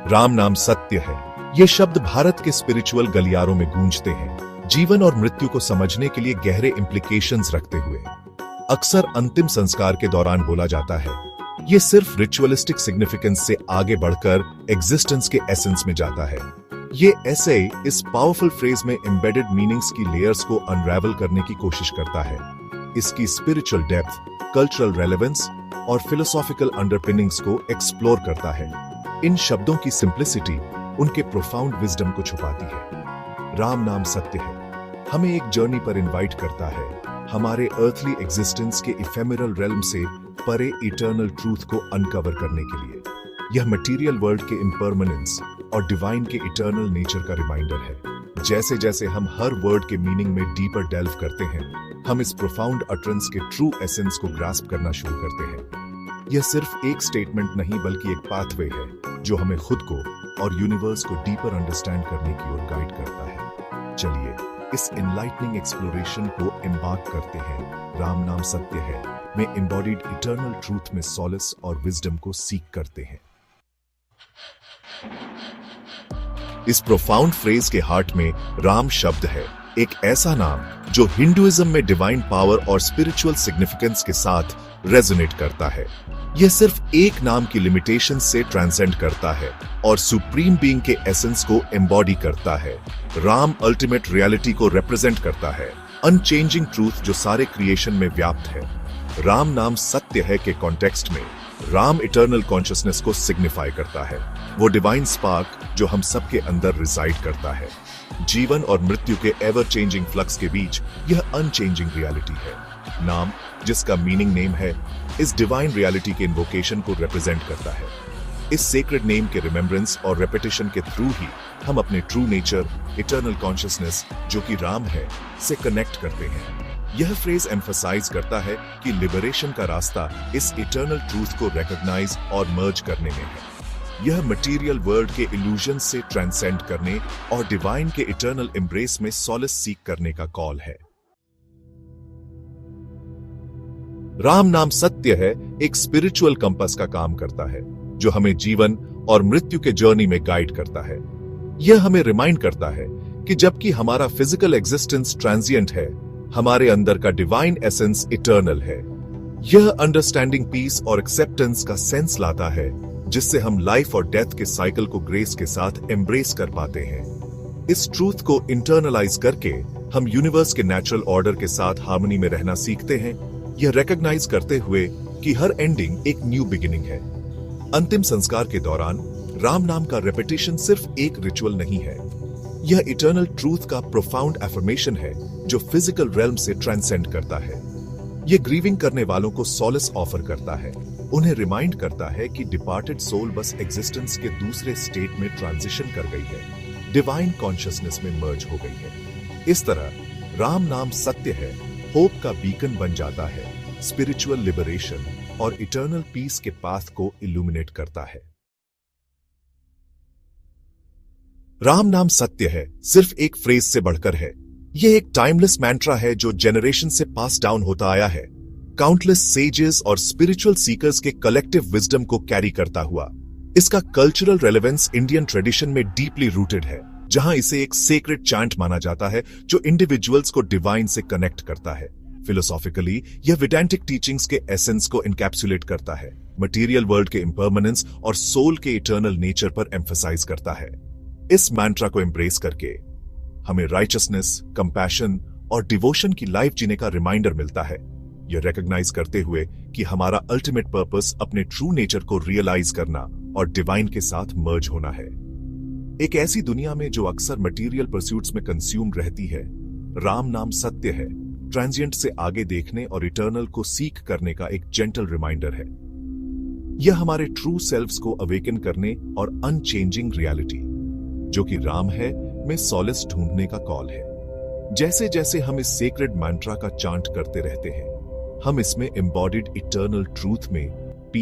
राम नाम सत्य है। ये शब्द भारत के स्पिरिचुअल गलियारों में गूंजते हैं, जीवन और मृत्यु को समझने के लिए गहरे इम्प्लीकेशंस रखते हुए। अक्सर अंतिम संस्कार के दौरान बोला जाता है। ये सिर्फ रिचुअलिस्टिक सिग्निफिकेंस से आगे बढ़कर एग्जिस्टेंस के एसेंस में जाता है। ये ऐसे इस पावरफुल फ्रेज में एम्बेडेड मीनिंग्स की लेयर्स को अनरैवल करने की कोशिश करता है। इसकी स्पिरिचुअल डेप्थ, कल्चरल रेलेवेंस और फिलोसॉफिकल अंडरपिनिंग्स को एक्सप्लोर करता है। इन शब्दों की सिंप्लिसिटी उनके प्रोफाउंड विजडम को छुपाती है। राम नाम सत्य है, हमें एक जर्नी पर इनवाइट करता है, हमारे अर्थली एग्जिस्टेंस के इफेमेरल रेल्म से परे इटर्नल ट्रूथ को अनकवर करने के लिए। यह मटेरियल वर्ल्ड के इम्परमानेंस और डिवाइन के इटर्नल नेचर का रिमाइंडर है। जैसे जैसे हम हर वर्ड के मीनिंग में डीपर डेल्व करते हैं, हम इस प्रोफाउंड अटरेंस के ट्रू एसेंस को ग्रास्प करना शुरू करते हैं। यह सिर्फ एक स्टेटमेंट नहीं बल्कि एक पाथवे है जो हमें खुद को और यूनिवर्स को डीपर अंडरस्टैंड करने की ओर गाइड करता है। चलिए इस एनलाइटनिंग एक्सप्लोरेशन को एम्बार्क करते हैं। राम नाम सत्य है में एम्बॉडीड इटर्नल ट्रूथ में सॉलिस और विजडम को सीक करते हैं। इस प्रोफाउंड फ्रेज के हार्ट में राम शब्द है, एक ऐसा नाम जो हिंदुइज्म में डिवाइन पावर और स्पिरिचुअल सिग्निफिकेंस के साथ रेजोनेट करता है। यह सिर्फ एक नाम की लिमिटेशन से ट्रांसेंड करता है और सुप्रीम बीइंग के एसेंस को एम्बॉडी करता है। राम अल्टीमेट रियलिटी को रिप्रेजेंट करता है, अनचेंजिंग ट्रूथ जो सारे क्रिएशन में व्याप्त है। राम नाम सत्य है के कॉन्टेक्स्ट में राम इटर्नल कॉन्शियसनेस को सिग्निफाई करता है, वो डिवाइन स्पार्क जो हम सबके अंदर रिसाइड करता है। जीवन और मृत्यु के एवर चेंजिंग फ्लक्स के बीच यह अनचेंजिंग रियलिटी है। नाम, जिसका मीनिंग नेम है, इस डिवाइन रियलिटी के इन्वोकेशन को रिप्रेजेंट करता है। इस सेक्रेड नेम के रिमेम्बरेंस और रेपिटेशन के थ्रू ही हम अपने ट्रू नेचर, इटर्नल कॉन्शियसनेस जो कि राम है, से कनेक्ट करते हैं। यह फ्रेज एम्फसाइज करता है कि लिबरेशन का रास्ता इस इटर्नल ट्रूथ को रिकॉग्नाइज और मर्ज करने में है। यह मटेरियल वर्ल्ड के इल्यूजन से ट्रांसेंड करने और डिवाइन के इटर्नल एम्ब्रेस में सॉलिस सीक करने का कॉल है। राम नाम सत्य है एक स्पिरिचुअल कंपास का काम करता है जो हमें जीवन और मृत्यु के जर्नी में गाइड करता है। यह हमें रिमाइंड करता है कि जबकि हमारा फिजिकल एग्जिस्टेंस ट्रांजिएंट है, हमारे अंदर का डिवाइन एसेंस इटर्नल है। यह अंडरस्टैंडिंग पीस और एक्सेप्टेंस का सेंस लाता है जिससे हम लाइफ और डेथ के साइकिल को ग्रेस के साथ एम्ब्रेस कर पाते हैं। इस ट्रूथ को इंटरनलाइज करके हम यूनिवर्स के नेचुरल ऑर्डर के साथ हार्मनी में रहना सीखते हैं, यह रिकॉग्नाइज करते हुए कि हर एंडिंग एक न्यू बिगिनिंग है। अंतिम संस्कार के दौरान राम नाम का रेपिटेशन सिर्फ एक रिचुअल नहीं है, यह इटर्नल ट्रूथ का प्रोफाउंड एफर्मेशन है जो फिजिकल रेल्म से ट्रांसेंड करता है। यह ग्रीविंग करने वालों को सॉलिस ऑफर करता है, उन्हें रिमाइंड करता है कि डिपार्टेड सोल बस एग्जिस्टेंस के दूसरे स्टेट में ट्रांजिशन कर गई है, डिवाइन कॉन्शियसनेस में मर्ज हो गई है। इस तरह राम नाम सत्य है, होप का बीकन बन जाता है, स्पिरिचुअल लिबरेशन और इटर्नल पीस के पाथ को इल्यूमिनेट करता है। राम नाम सत्य है सिर्फ एक फ्रेज से बढ़कर है, यह एक टाइमलेस मैंट्रा है जो जेनरेशन से पास डाउन होता आया है, काउंटलेस सेजेस और स्पिरिचुअल सीकर्स के कलेक्टिव विजडम को कैरी करता हुआ। इसका कल्चरल रेलेवेंस इंडियन ट्रेडिशन में डीपली रूटेड है, जहां इसे एक सेक्रेड चांट माना जाता है जो इंडिविजुअल्स को डिवाइन से कनेक्ट करता है। फिलोसॉफिकली यह वेदांतिक टीचिंग्स के एसेंस को इनकैप्सुलेट करता है, मटेरियल वर्ल्ड के इम्परमानेंस और सोल के इटर्नल नेचर पर एम्फसाइज करता है। इस मैंट्रा को एम्ब्रेस करके हमें राइचसनेस, कंपैशन और डिवोशन की लाइफ जीने का रिमाइंडर मिलता है, यह रिकॉग्नाइज करते हुए कि हमारा अल्टीमेट पर्पस अपने ट्रू नेचर को रियलाइज करना और डिवाइन के साथ मर्ज होना है। एक ऐसी दुनिया में जो अक्सर मटेरियल परस्यूट्स में कंज्यूम रहती है, राम नाम सत्य है ट्रांजिएंट से आगे देखने और इटर्नल को सीक करने का एक जेंटल रिमाइंडर है। यह हमारे ट्रू सेल्व्स को अवेकन करने और अनचेंजिंग रियलिटी जो कि राम है में सॉलिस ढूंढने का कॉल है। जैसे जैसे हम इस सेक्रेड मैंट्रा का चांट करते रहते हैं, हम इसमें एम्बॉडीड इटर्नल ट्रूथ में